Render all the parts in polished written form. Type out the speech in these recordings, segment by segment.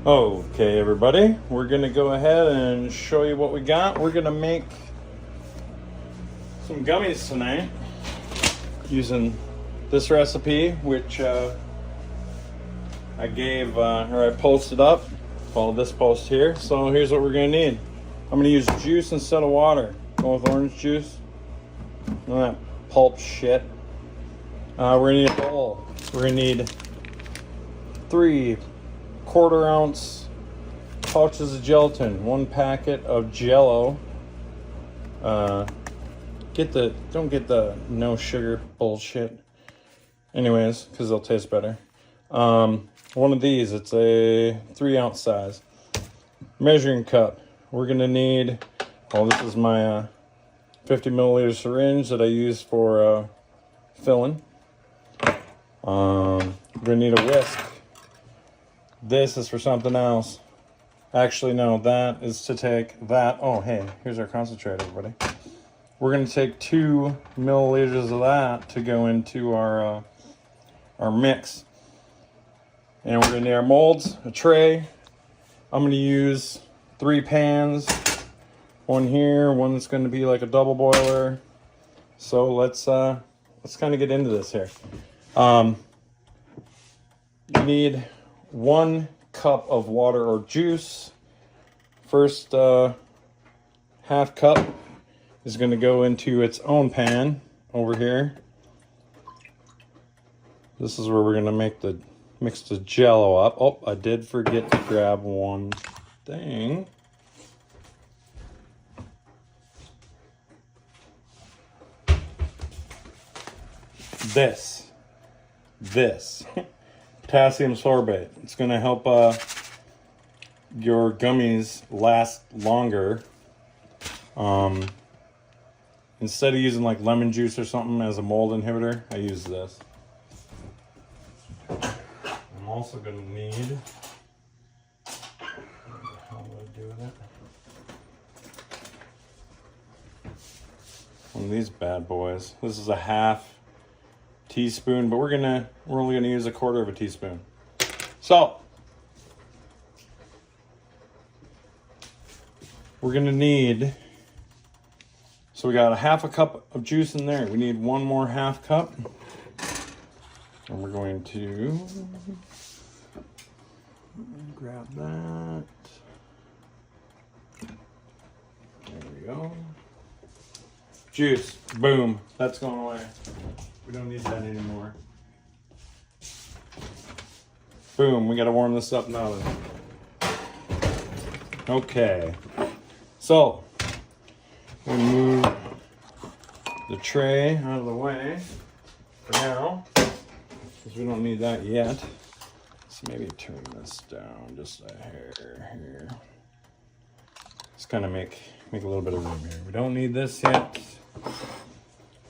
Okay, everybody, we're gonna go ahead and show you what we got. We're gonna make some gummies tonight using this recipe, which I gave or I posted up. Follow this post here. So here's what we're gonna need. I'm gonna use juice instead of water. Go with orange juice. None of that pulp shit. We're gonna need a bowl. We're gonna need 3 1/4-ounce pouches of gelatin, 1 packet of Jello. Don't get the no sugar bullshit. Anyways, because they'll taste better. One of these, it's a 3-ounce size. Measuring cup. We're gonna need. Well, this is my 50 milliliter syringe that I use for filling. We're gonna need a whisk. This is for something else. Actually, no, that is to take that. Oh, hey, here's our concentrate, everybody. We're going to take 2 milliliters of that to go into our mix. And we're going to need our molds, a tray. I'm going to use 3 pans. One here, one that's going to be like a double boiler. So let's kind of get into this here. You need 1 cup of water or juice. First half cup is going to go into its own pan over here. This is where we're going to mix the Jello up. Oh, I did forget to grab one thing. This potassium sorbate. It's going to help your gummies last longer. Instead of using like lemon juice or something as a mold inhibitor, I use this. I'm also going to need, what the hell do I do with it? One of these bad boys. This is a 1/2 teaspoon, but we're only gonna use 1/4 teaspoon. So we're gonna need. So we got a 1/2 cup of juice in there. We need 1 more 1/2 cup, and we're going to grab that. There we go. Juice. Boom. That's going away. We don't need that anymore. Boom, we gotta warm this up now. Okay. So, we move the tray out of the way for now, because we don't need that yet. So maybe turn this down just a hair here. Just kind of make a little bit of room here. We don't need this yet.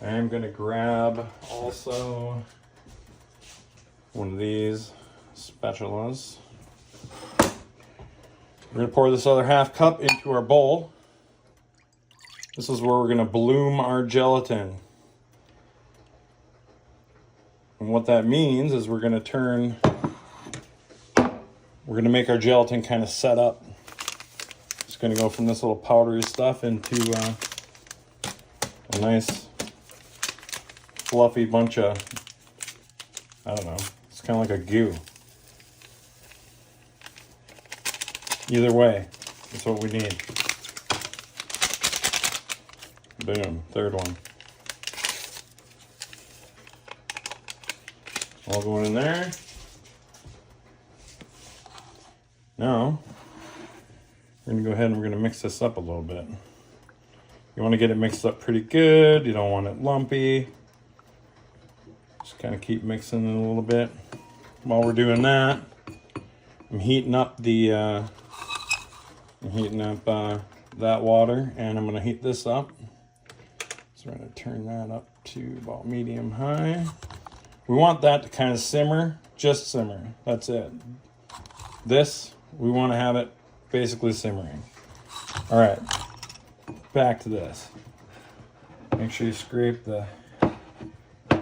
I'm going to grab also one of these spatulas. We're going to pour this other 1/2 cup into our bowl. This is where we're going to bloom our gelatin. And what that means is we're going to make our gelatin kind of set up. It's going to go from this little powdery stuff into a nice fluffy bunch of, I don't know, it's kind of like a goo. Either way, that's what we need. Boom, 3rd one. All going in there. Now, we're going to go ahead and we're going to mix this up a little bit. You want to get it mixed up pretty good. You don't want it lumpy. Just kind of keep mixing it a little bit. While we're doing that, I'm heating up that water, and I'm going to heat this up. So we're going to turn that up to about medium high. We want that to kind of simmer, just simmer. That's it. This, we want to have it basically simmering. All right, back to this. Make sure you scrape the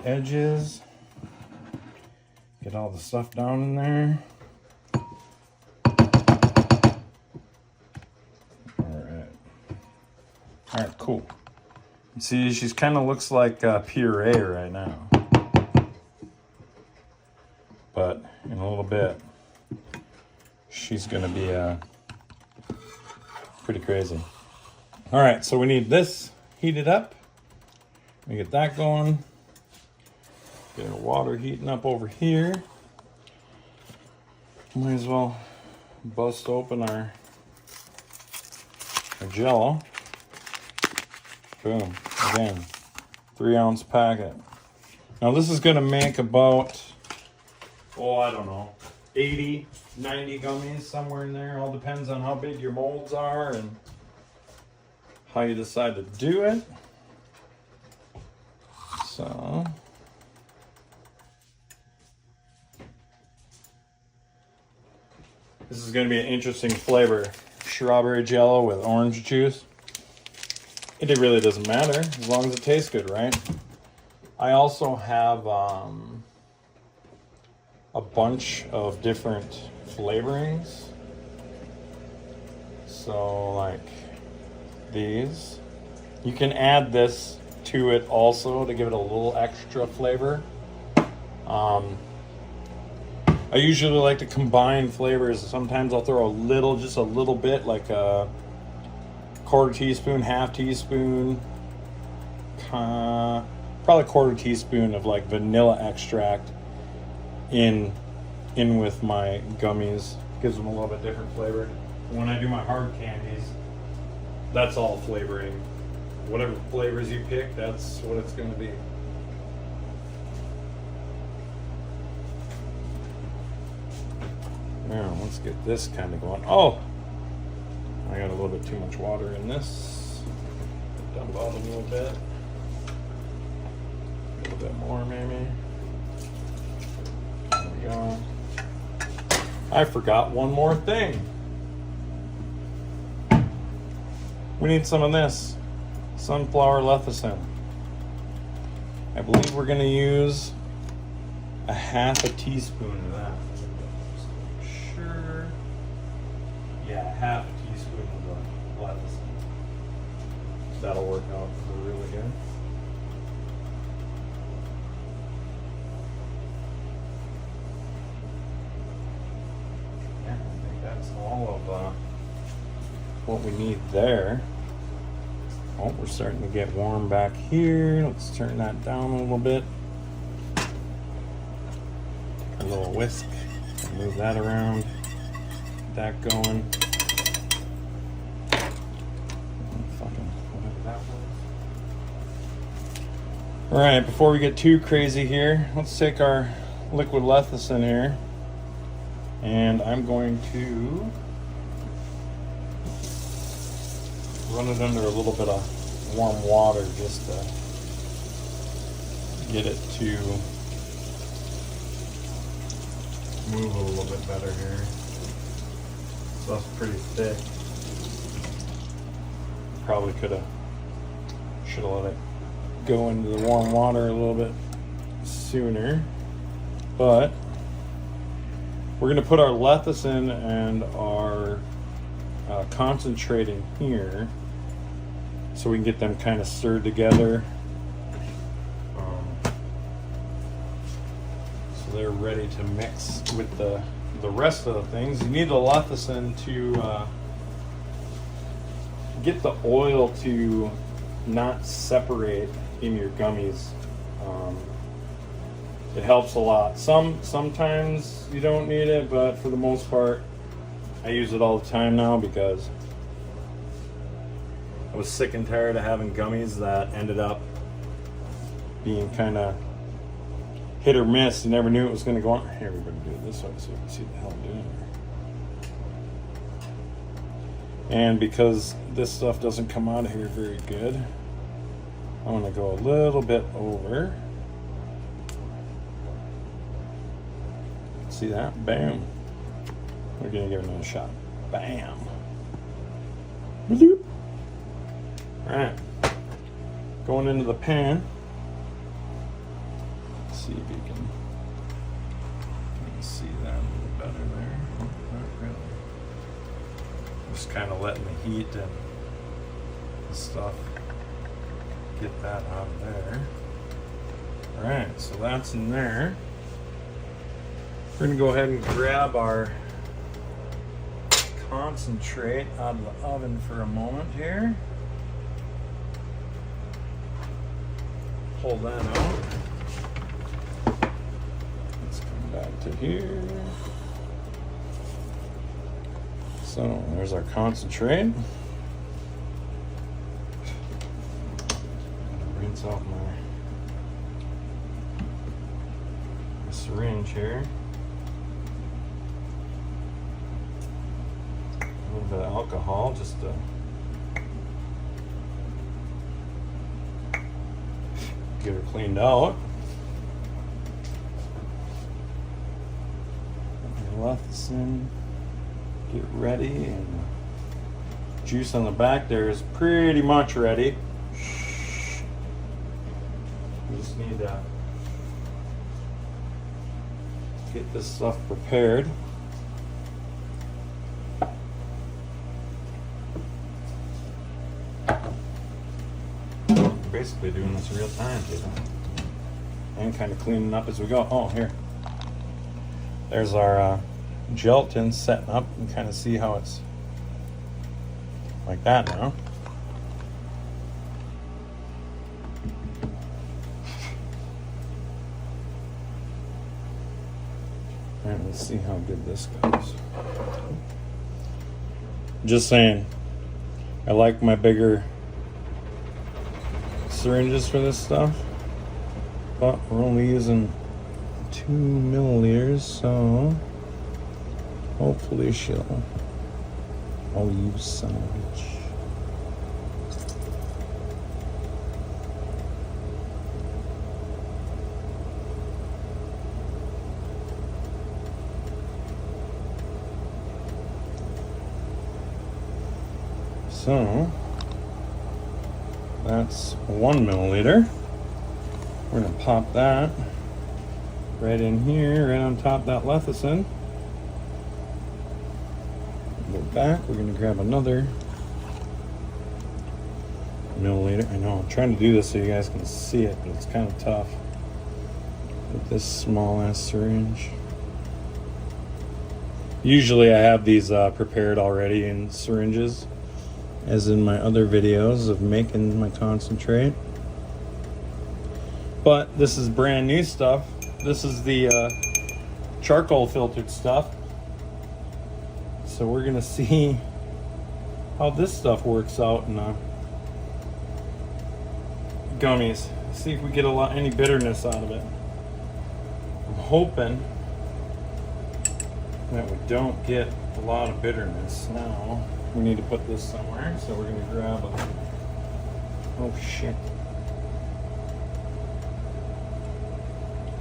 edges. Get all the stuff down in there. All right, cool. You see, she's kind of looks like puree right now. But in a little bit, she's gonna be pretty crazy. All right, so we need this heated up. We get that going. Get our water heating up over here. Might as well bust open our Jello. Boom. Again, 3-ounce packet. Now this is gonna make about, oh, I don't know, 80, 90 gummies, somewhere in there. All depends on how big your molds are and how you decide to do it. So, this is going to be an interesting flavor. Strawberry Jello with orange juice. It really doesn't matter as long as it tastes good, right? I also have a bunch of different flavorings. So like these. You can add this to it also to give it a little extra flavor. I usually like to combine flavors. Sometimes I'll throw just a little bit, like a quarter teaspoon, half teaspoon, probably quarter teaspoon of like vanilla extract in with my gummies. Gives them a little bit different flavor. When I do my hard candies, that's all flavoring. Whatever flavors you pick, that's what it's going to be. Now, let's get this kind of going. Oh! I got a little bit too much water in this. Dump out a little bit. A little bit more, maybe. There we go. I forgot one more thing. We need some of this. Sunflower lecithin. I believe we're going to use a half a teaspoon of that. Sure. Yeah, half a teaspoon of the lecithin. That'll work out really good. Yeah, I think that's all of what we need there. Oh, we're starting to get warm back here. Let's turn that down a little bit. A little whisk. Move that around. Get that going. Fucking whatever that was. All right, before we get too crazy here, let's take our liquid lecithin here, and I'm going to run it under a little bit of warm water just to get it to move a little bit better here. So that's pretty thick. Probably should have let it go into the warm water a little bit sooner. But we're going to put our lecithin and our concentrate in here, so we can get them kind of stirred together, so they're ready to mix with the rest of the things. You need the lecithin to get the oil to not separate in your gummies. It helps a lot. Sometimes you don't need it, but for the most part, I use it all the time now because I was sick and tired of having gummies that ended up being kind of hit or miss. You never knew it was going to go on. Here, we're going to do it this way so you can see what the hell I'm doing here. And because this stuff doesn't come out of here very good, I'm going to go a little bit over. See that? Bam. We're going to give it another shot. Bam. Alright. Going into the pan. Let's see if you can see that a little better there. Not really. Just kind of letting the heat and and stuff. Get that out of there. Alright, so that's in there. We're going to go ahead and grab our concentrate out of the oven for a moment here. Pull that out. Let's come back to here. So there's our concentrate. Rinse off my syringe here. A little bit of alcohol just to get her cleaned out. Let this in. Get ready, and juice on the back there is pretty much ready. We just need to get this stuff prepared. Basically doing this real time, and kind of cleaning up as we go. Oh, here. There's our gelatin setting up. You can kind of see how it's like that now. Alright, let's see how good this goes. Just saying, I like my bigger syringes for this stuff, but we're only using 2 milliliters, so hopefully I'll use some of each. So that's 1 milliliter. We're gonna pop that right in here, right on top of that lecithin. Go back, we're gonna grab another milliliter. I know, I'm trying to do this so you guys can see it, but it's kind of tough with this small ass syringe. Usually I have these prepared already in syringes, as in my other videos of making my concentrate. But this is brand new stuff. This is the charcoal filtered stuff. So we're gonna see how this stuff works out in gummies. See if we get any bitterness out of it. I'm hoping that we don't get a lot of bitterness. Now we need to put this somewhere, so we're gonna grab a, oh shit.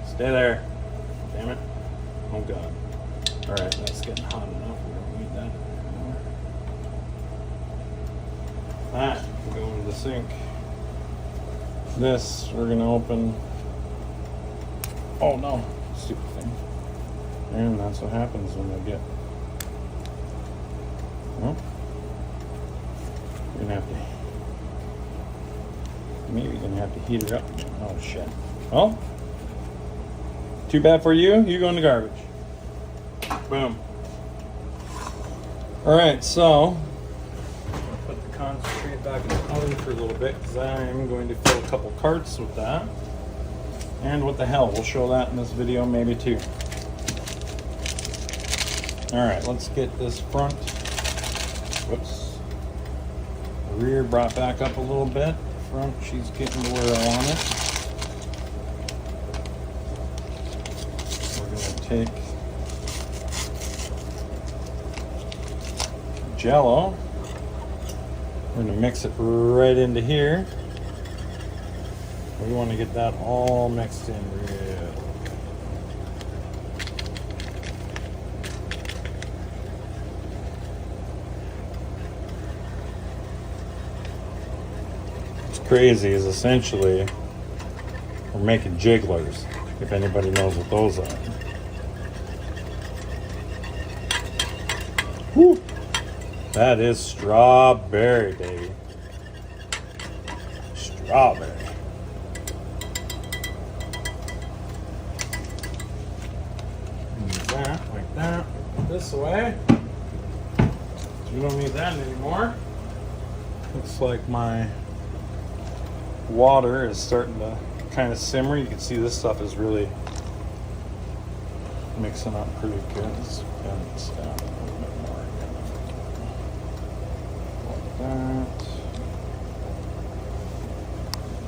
Stay there. Damn it. Oh god. Alright, that's getting hot enough. We don't need that anymore. That will go into the sink. This we're gonna open. Oh no, stupid thing. And that's what happens when they get. Well, you're gonna have to. Maybe you're gonna have to heat her up. Oh shit. Well, too bad for you. You go in the garbage. Boom. All right, so I'll put the concentrate back in the oven for a little bit because I'm going to fill a couple carts with that. And what the hell, we'll show that in this video maybe too. All right, let's get this front. Whoops. The rear brought back up a little bit. Front, she's getting to where I want it. We're gonna take Jello. We're gonna mix it right into here. We want to get that all mixed in real good. What's crazy is essentially we're making jigglers, if anybody knows what those are. Whew. That is strawberry, baby. strawberry. Use that like that. This way. We don't need that anymore. Looks like my water is starting to kind of simmer. You can see this stuff is really mixing up pretty good. Let's bend this down a little bit more like that.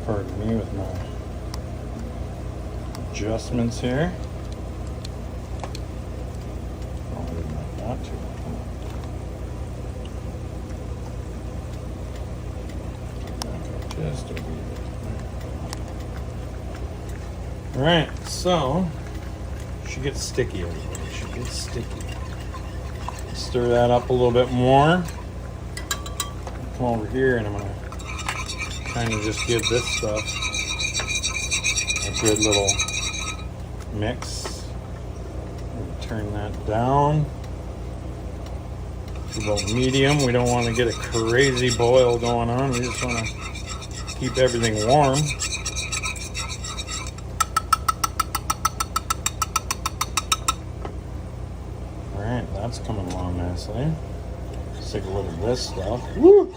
Pardon me with my adjustments here. Oh, I didn't like that too. Just a wee bit. All right, so she gets sticky, everybody. She gets sticky. Stir that up a little bit more. Come over here, and I'm gonna kind of just give this stuff a good little mix. Turn that down to about medium. We don't want to get a crazy boil going on. We just want to keep everything warm. Alright, that's coming along nicely. Let's take a look at this stuff. Woo!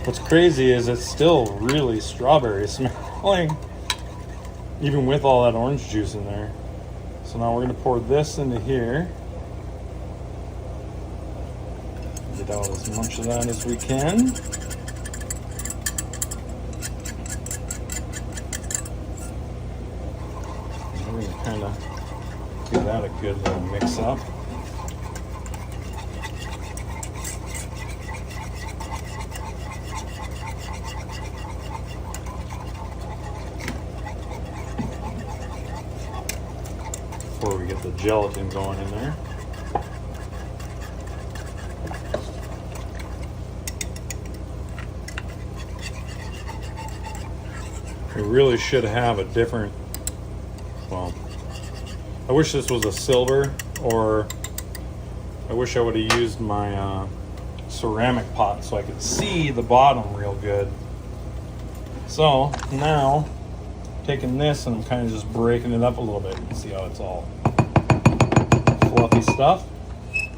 What's crazy is it's still really strawberry smelling, even with all that orange juice in there. So now we're going to pour this into here. Get out as much of that as we can. And we're going to kind of give that a good little mix up. Before we get the gelatin going in there. We really should have a different, well, I wish this was a silver, or I wish I would have used my ceramic pot so I could see the bottom real good. So now, taking this and I'm kind of just breaking it up a little bit. You can see how it's all fluffy stuff.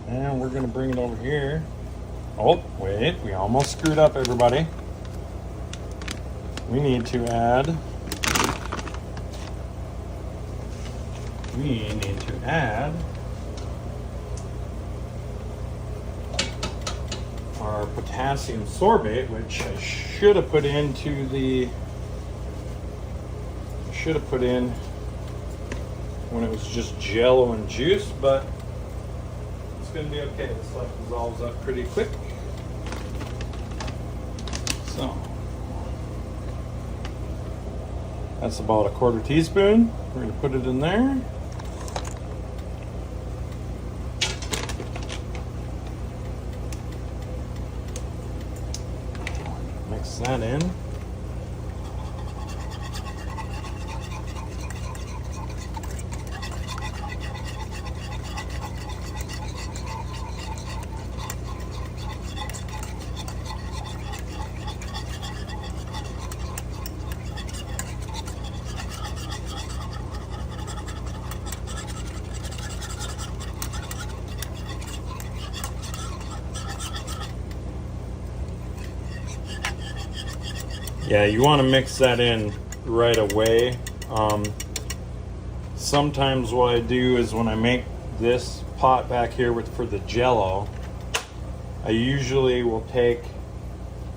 And we're gonna bring it over here. Oh, wait, we almost screwed up, everybody. We need to add our potassium sorbate, which I should have put into the when it was just jello and juice, but it's going to be okay. This stuff dissolves up pretty quick. So that's about a 1/4 teaspoon. We're going to put it in there. Mix that in. Yeah, you want to mix that in right away. Sometimes what I do is when I make this pot back here for the jello, I usually will take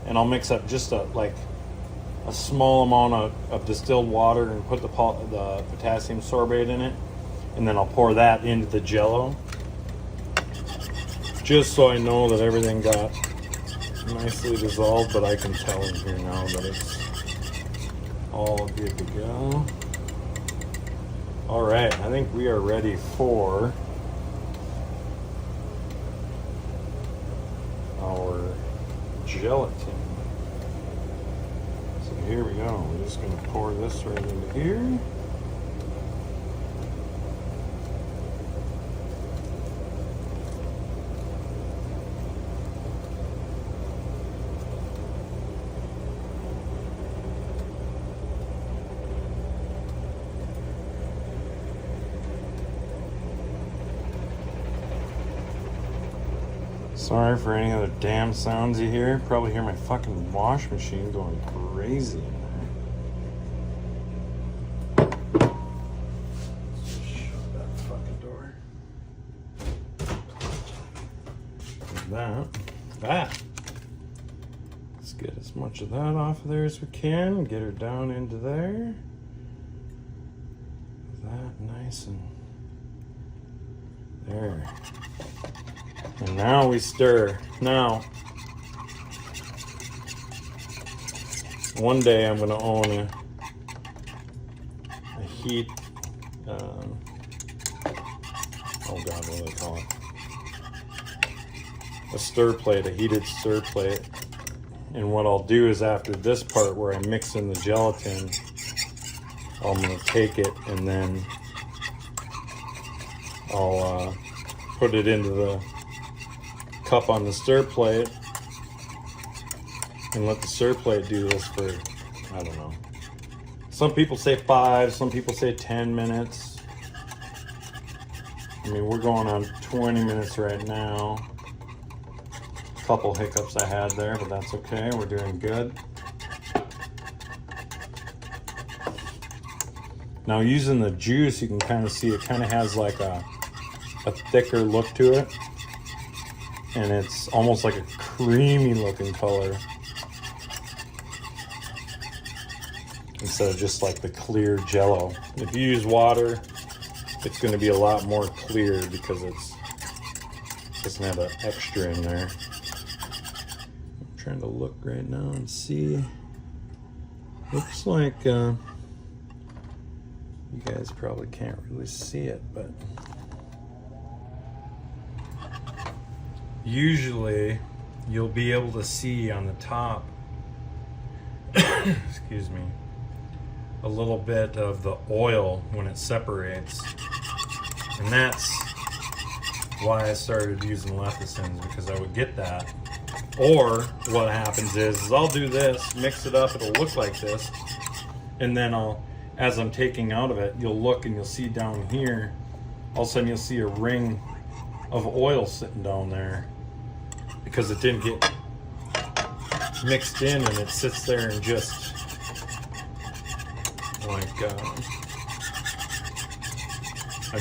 and I'll mix up just a small amount of distilled water and put the potassium sorbate in it, and then I'll pour that into the jello, just so I know that everything got nicely dissolved. But I can tell in here now that it's all good to go. All right, I think we are ready for our gelatin. So here we go. We're just going to pour this right into here. Sorry for any other damn sounds you hear. Probably hear my fucking wash machine going crazy in there. Just shut that fucking door. Like that. Let's get as much of that off of there as we can. Get her down into there. That nice and there. And now we stir. Now, one day I'm going to own a heat, oh God, what do they call it? A stir plate, a heated stir plate. And what I'll do is after this part where I mix in the gelatin, I'm going to take it and then I'll put it into the cup on the stir plate and let the stir plate do this for, I don't know. Some people say 5, some people say 10 minutes. I mean, we're going on 20 minutes right now. A couple hiccups I had there, but that's okay. We're doing good. Now using the juice, you can kind of see it kind of has like a thicker look to it. And it's almost like a creamy looking color instead of just like the clear jello. If you use water, it's going to be a lot more clear because it doesn't have an extra in there. I'm trying to look right now and see. Looks like you guys probably can't really see it, but usually you'll be able to see on the top excuse me, a little bit of the oil when it separates, and that's why I started using lecithins, because I would get that. Or what happens is I'll do this, mix it up, it'll look like this, and then as I'm taking out of it, you'll look and you'll see down here, all of a sudden you'll see a ring of oil sitting down there because it didn't get mixed in, and it sits there and just like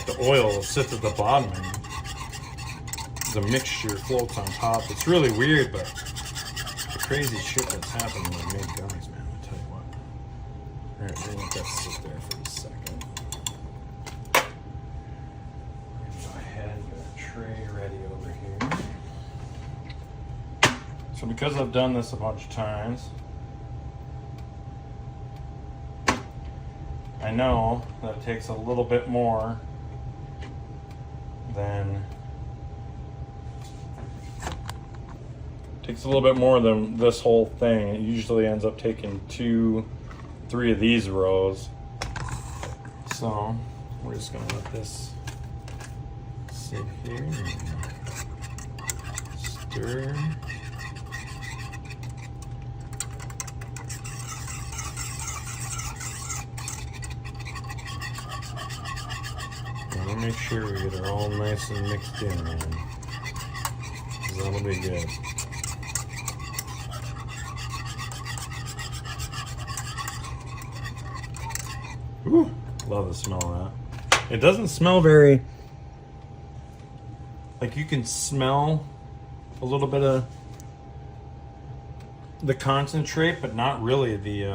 the oil sits at the bottom and the mixture floats on top. It's really weird, but the crazy shit that's happened when I made gummies, man, I'll tell you what. Alright, we'll let that sit there for a second. Go ahead and get a tray ready over here. So because I've done this a bunch of times, I know that it takes a little bit more than this whole thing. It usually ends up taking 2-3 of these rows. So we're just gonna let this sit here and stir. We'll make sure we get it all nice and mixed in, man. That'll be good. Ooh, love the smell of that. It doesn't smell very, like, you can smell a little bit of the concentrate, but not really the,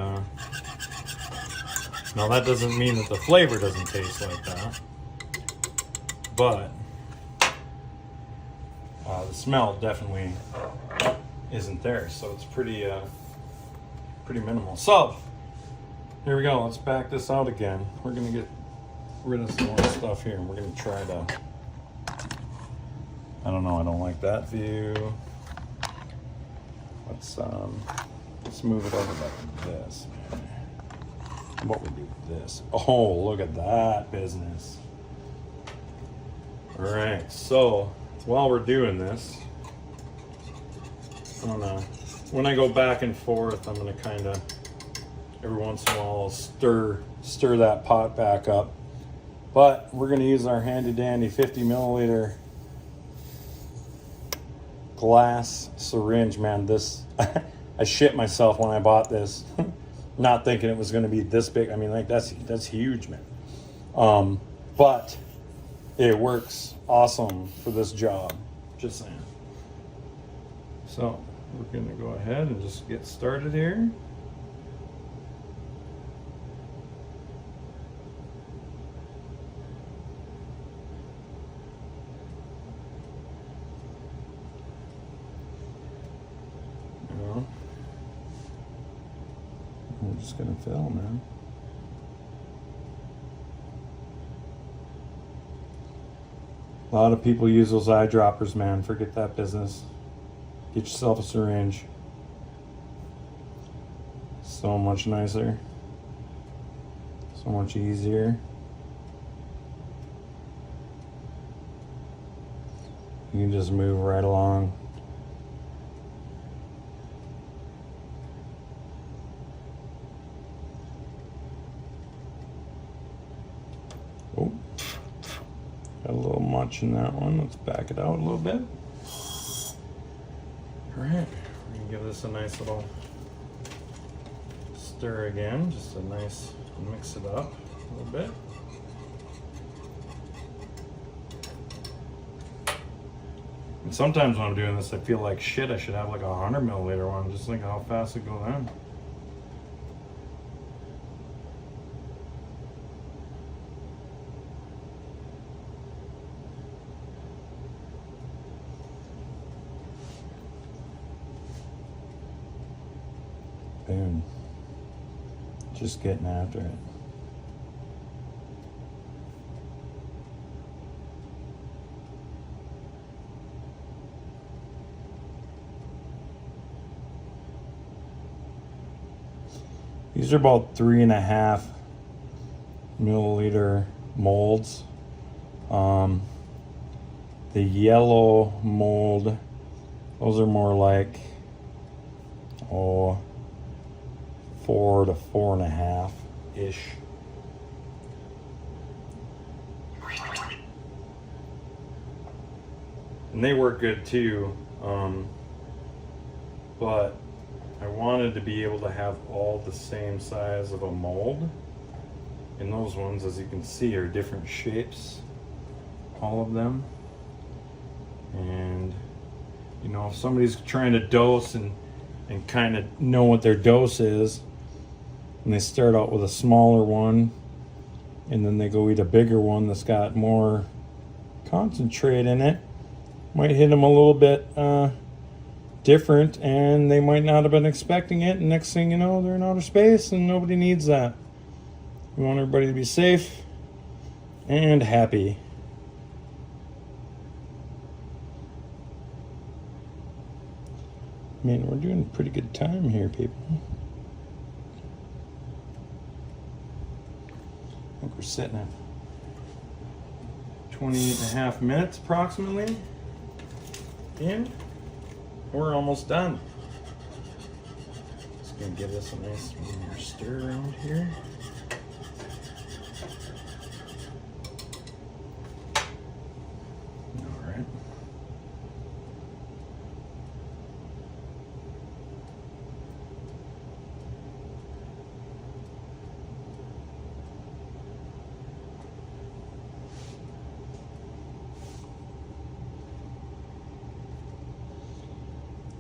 now that doesn't mean that the flavor doesn't taste like that, but the smell definitely isn't there, so it's pretty minimal. So here we go. Let's back this out again. We're gonna get rid of some more stuff here, and we're gonna try to, I don't know, I don't like that view. Let's move it over like this, man. What we do with this? Oh, look at that business. All right, so while we're doing this, I don't know, when I go back and forth, I'm gonna kind of every once in a while stir that pot back up. But we're gonna use our handy dandy 50 milliliter glass syringe, man. This, I shit myself when I bought this, not thinking it was going to be this big. I mean, like that's huge, man. But it works awesome for this job. Just saying. So we're going to go ahead and just get started here. We're just gonna fill, man. A lot of people use those eyedroppers, man. Forget that business. Get yourself a syringe. So much nicer. So much easier. You can just move right along. Oh, got a little much in that one. Let's back it out a little bit. All right, we're gonna give this a nice little stir again. Just a nice mix it up a little bit. And sometimes when I'm doing this, I feel like shit. I should have like 100 milliliter one. Just think how fast it goes in. Boom. Just getting after it. These are about 3.5 milliliter molds. The yellow mold, those are more like 4 to 4.5 ish. And they work good too, but I wanted to be able to have all the same size of a mold. And those ones, as you can see, are different shapes, all of them. And you know, if somebody's trying to dose and kind of know what their dose is, and they start out with a smaller one and then they go eat a bigger one that's got more concentrate in it, might hit them a little bit different, and they might not have been expecting it, and next thing you know, they're in outer space, and nobody needs that. We want everybody to be safe and happy. I mean, we're doing a pretty good time here, people. I think we're sitting at 28.5 minutes approximately. And we're almost done. Just gonna give this a nice stir around here. All right.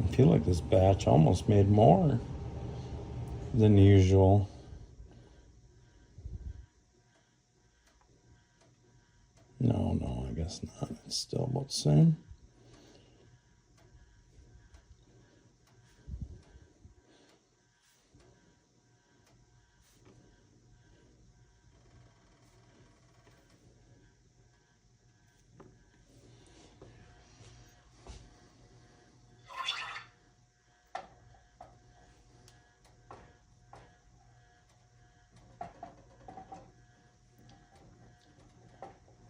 I feel like this batch almost made more than usual. No, I guess not. It's still about the same.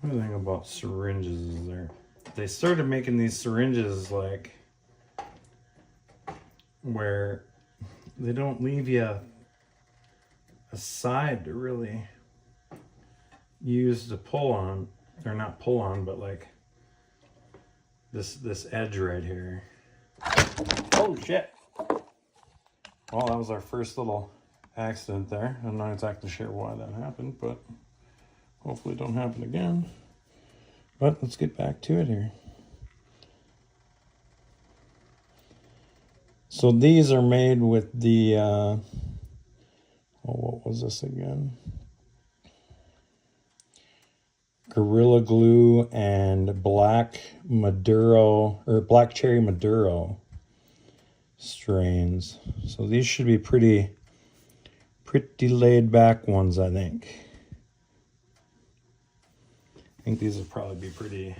What do you think about syringes? Is there? They started making these syringes like where they don't leave you a side to really use to pull on, or not pull on, but like this edge right here. Oh shit. Well, that was our first little accident there. I'm not exactly sure why that happened, but hopefully it don't happen again. But let's get back to it here. So these are made with the, what was this again? Gorilla Glue and black Maduro, or black cherry Maduro strains. So these should be pretty laid back ones, I think. I think these will probably be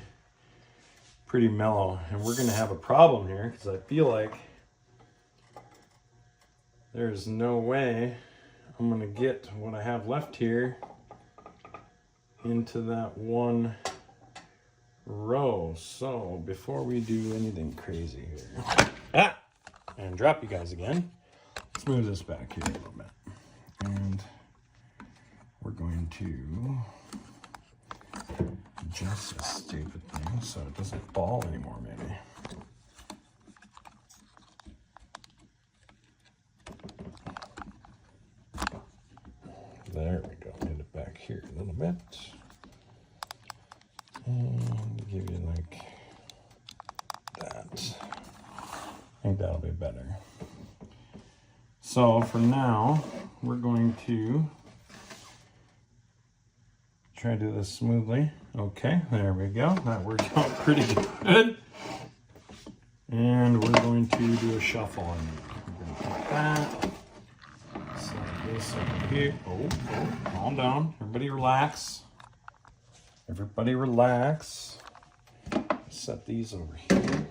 pretty mellow. And we're gonna have a problem here because I feel like there's no way I'm gonna get what I have left here into that one row. So before we do anything crazy here, and drop you guys again, let's move this back here a little bit. And we're going to adjust this stupid thing so it doesn't fall anymore, maybe. There we go. Get it back here a little bit. And give you like that. I think that'll be better. So for now, we're going to try to do this smoothly. Okay, there we go. That worked out pretty good. And we're going to do a shuffle on it. We're going to take that. Set this over here. Oh, calm down. Everybody relax. Everybody relax. Set these over here.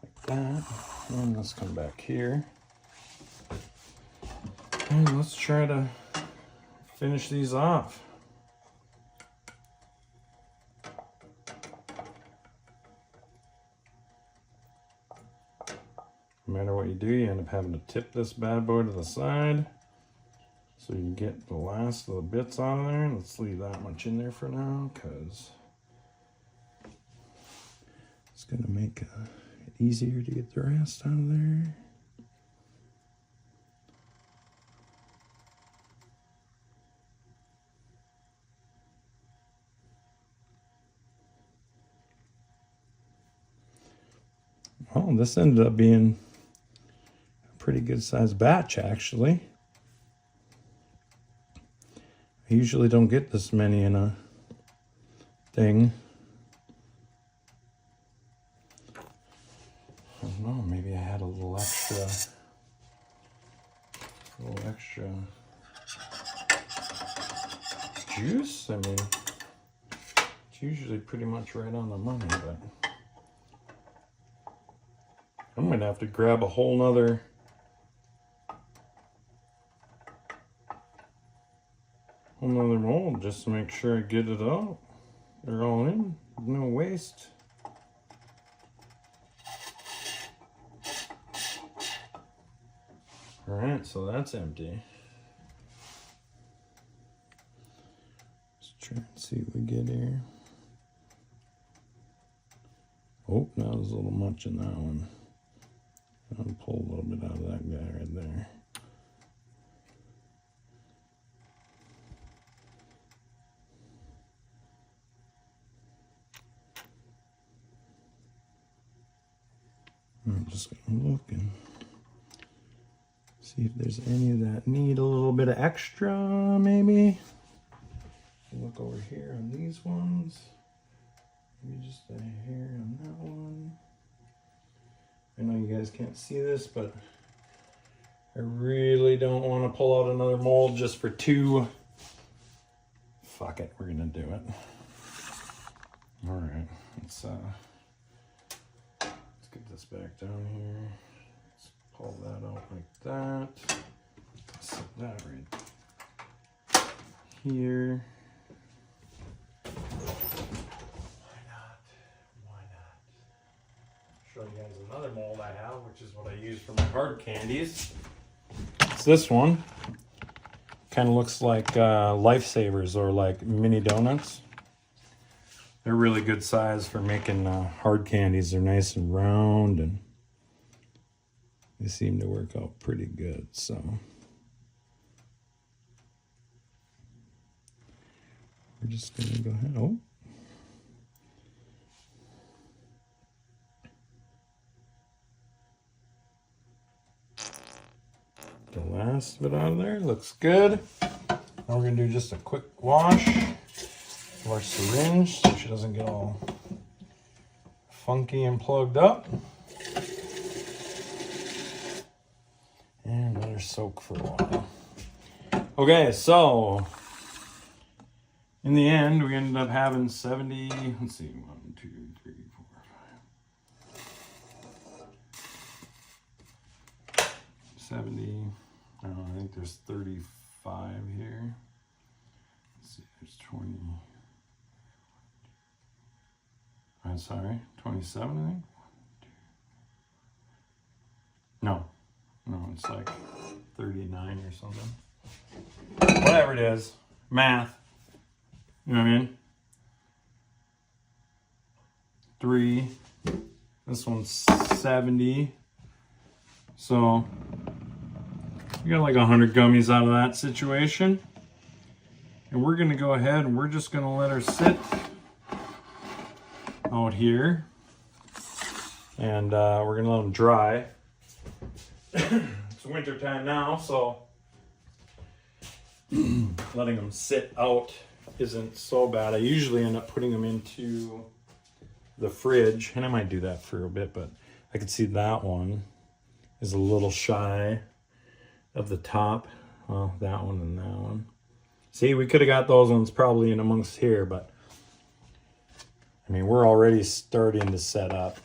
Like that. And let's come back here. And let's try to finish these off. No matter what you do, you end up having to tip this bad boy to the side so you can get the last of the bits out of there. Let's leave that much in there for now because it's going to make it easier to get the rest out of there. Well, this ended up being a pretty good sized batch, actually. I usually don't get this many in a thing. I don't know, maybe I had a little extra juice. I mean, it's usually pretty much right on the money, but I might have to grab a whole nother mold just to make sure I get it out. They're all in, no waste. All right, so that's empty. Let's try and see what we get here. Oh, that was a little much in that one. I'll pull a little bit out of that guy right there. I'm just going to look and see if there's any that need a little bit of extra, maybe. Look over here on these ones. Maybe just a hair on that one. I know you guys can't see this, but I really don't want to pull out another mold just for two. Fuck it, we're gonna do it. All right, let's get this back down here. Let's pull that out like that. Set that right here. Show you guys another mold I have, which is what I use for my hard candies. It's this one. Kind of looks like Lifesavers or like mini donuts. They're really good size for making hard candies. They're nice and round and they seem to work out pretty good. So we're just gonna go ahead. Oh. The last of it out of there looks good. Now we're gonna do just a quick wash of our syringe so she doesn't get all funky and plugged up. And let her soak for a while. Okay, so in the end, we ended up having 70, let's see, 1, 2, 3, 4, 5. 70, I don't know, I think there's 35 here. Let's see, there's 20. I'm sorry, 27, I think. No, it's like 39 or something. Whatever it is, math. You know what I mean? 3. This one's 70. So we got like 100 gummies out of that situation. And we're gonna go ahead and we're just gonna let her sit out here. And we're gonna let them dry. It's winter time now, so letting them sit out isn't so bad. I usually end up putting them into the fridge, and I might do that for a bit, but I can see that one is a little shy of the top. Well, that one and that one. See, we could have got those ones probably in amongst here, but I mean, we're already starting to set up.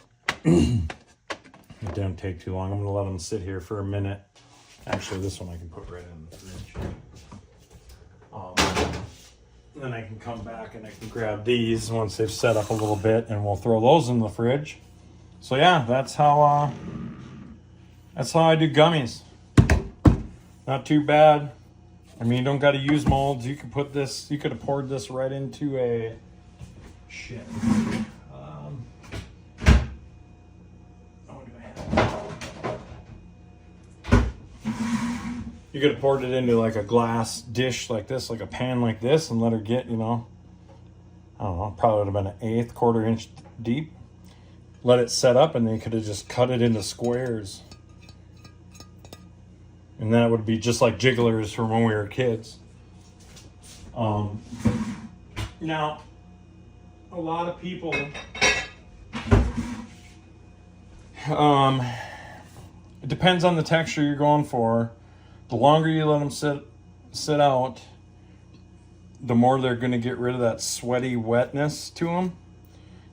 It didn't take too long. I'm gonna let them sit here for a minute. Actually, this one I can put right in the fridge. Then I can come back and I can grab these once they've set up a little bit, and we'll throw those in the fridge. So yeah, that's how I do gummies. Not too bad. I mean, you don't got to use molds. You could put this. You could have poured this right into a shit. You could have poured it into like a glass dish like this, like a pan like this, and let her get, you know, I don't know, probably would have been an eighth, quarter inch deep. Let it set up, and then you could have just cut it into squares. And that would be just like jigglers from when we were kids. Now, a lot of people, it depends on the texture you're going for. The longer you let them sit out, the more they're going to get rid of that sweaty wetness to them,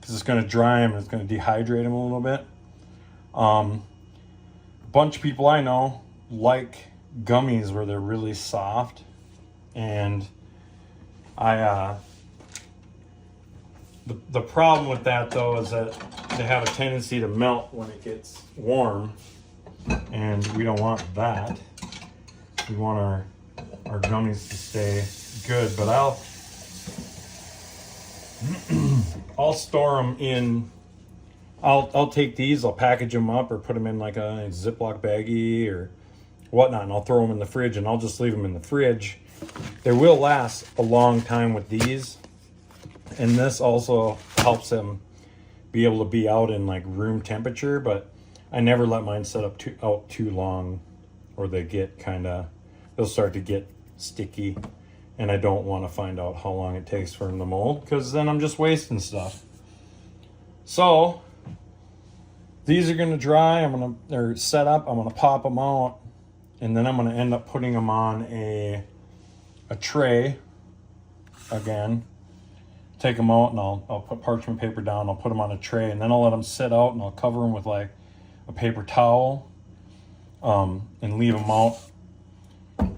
because it's going to dry them and it's going to dehydrate them a little bit. A bunch of people I know like gummies where they're really soft, and the problem with that though is that they have a tendency to melt when it gets warm, and we don't want that. We want our gummies to stay good, but I'll store them in. I'll take these, I'll package them up or put them in like a Ziploc baggie or whatnot, and I'll throw them in the fridge, and I'll just leave them in the fridge. They will last a long time with these, and this also helps them be able to be out in like room temperature. But I never let mine set up out too long, or they get they'll start to get sticky, and I don't want to find out how long it takes for them to mold, because then I'm just wasting stuff. So these are going to dry. They're set up. I'm going to pop them out, and then I'm going to end up putting them on a tray again. Take them out, and I'll put parchment paper down. I'll put them on a tray, and then I'll let them sit out, and I'll cover them with like a paper towel, and leave them out.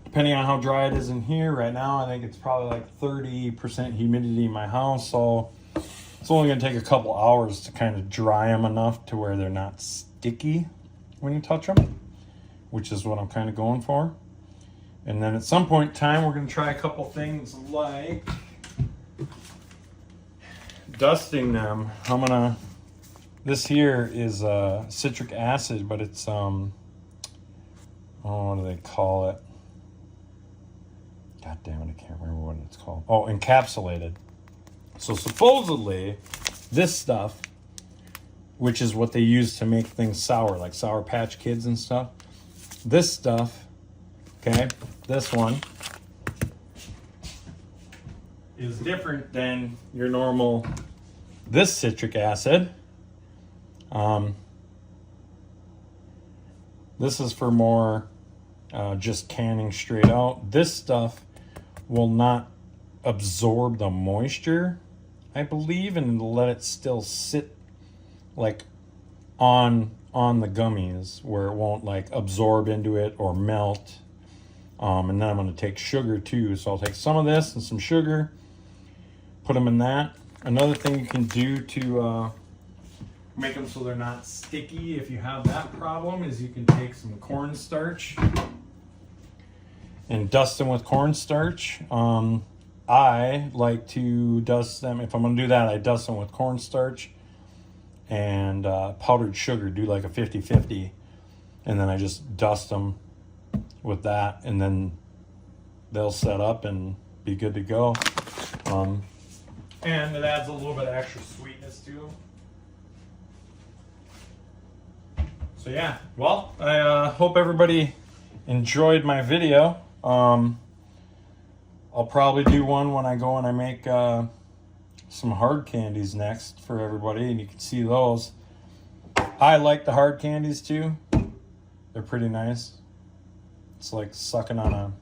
Depending on how dry it is in here right now, I think it's probably like 30% humidity in my house, so it's only going to take a couple hours to kind of dry them enough to where they're not sticky when you touch them, which is what I'm kind of going for. And then at some point in time, we're going to try a couple things like dusting them. This here is citric acid, but it's oh, what do they call it? God damn it, I can't remember what it's called. Oh, encapsulated. So supposedly, this stuff, which is what they use to make things sour, like Sour Patch Kids and stuff. This stuff, okay, this one, is different than your normal, this citric acid. This is for more just canning straight out. This stuff will not absorb the moisture, I believe, and it'll let it still sit like on the gummies where it won't like absorb into it or melt. And then I'm going to take sugar too. So I'll take some of this and some sugar, put them in that. Another thing you can do to make them so they're not sticky if you have that problem is you can take some cornstarch and dust them with cornstarch. I like to dust them, if I'm going to do that, I dust them with cornstarch and powdered sugar, do like a 50-50, and then I just dust them with that, and then they'll set up and be good to go. And it adds a little bit of extra sweetness to them. So yeah, well, I hope everybody enjoyed my video. I'll probably do one when I go and I make some hard candies next for everybody, and you can see those. I like the hard candies too. They're pretty nice. It's like sucking on a,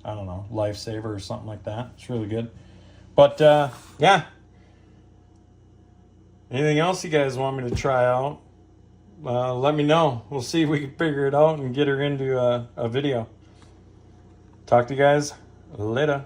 I don't know, lifesaver or something like that. It's really good. But yeah. Anything else you guys want me to try out? Let me know. We'll see if we can figure it out and get her into a video. Talk to you guys later.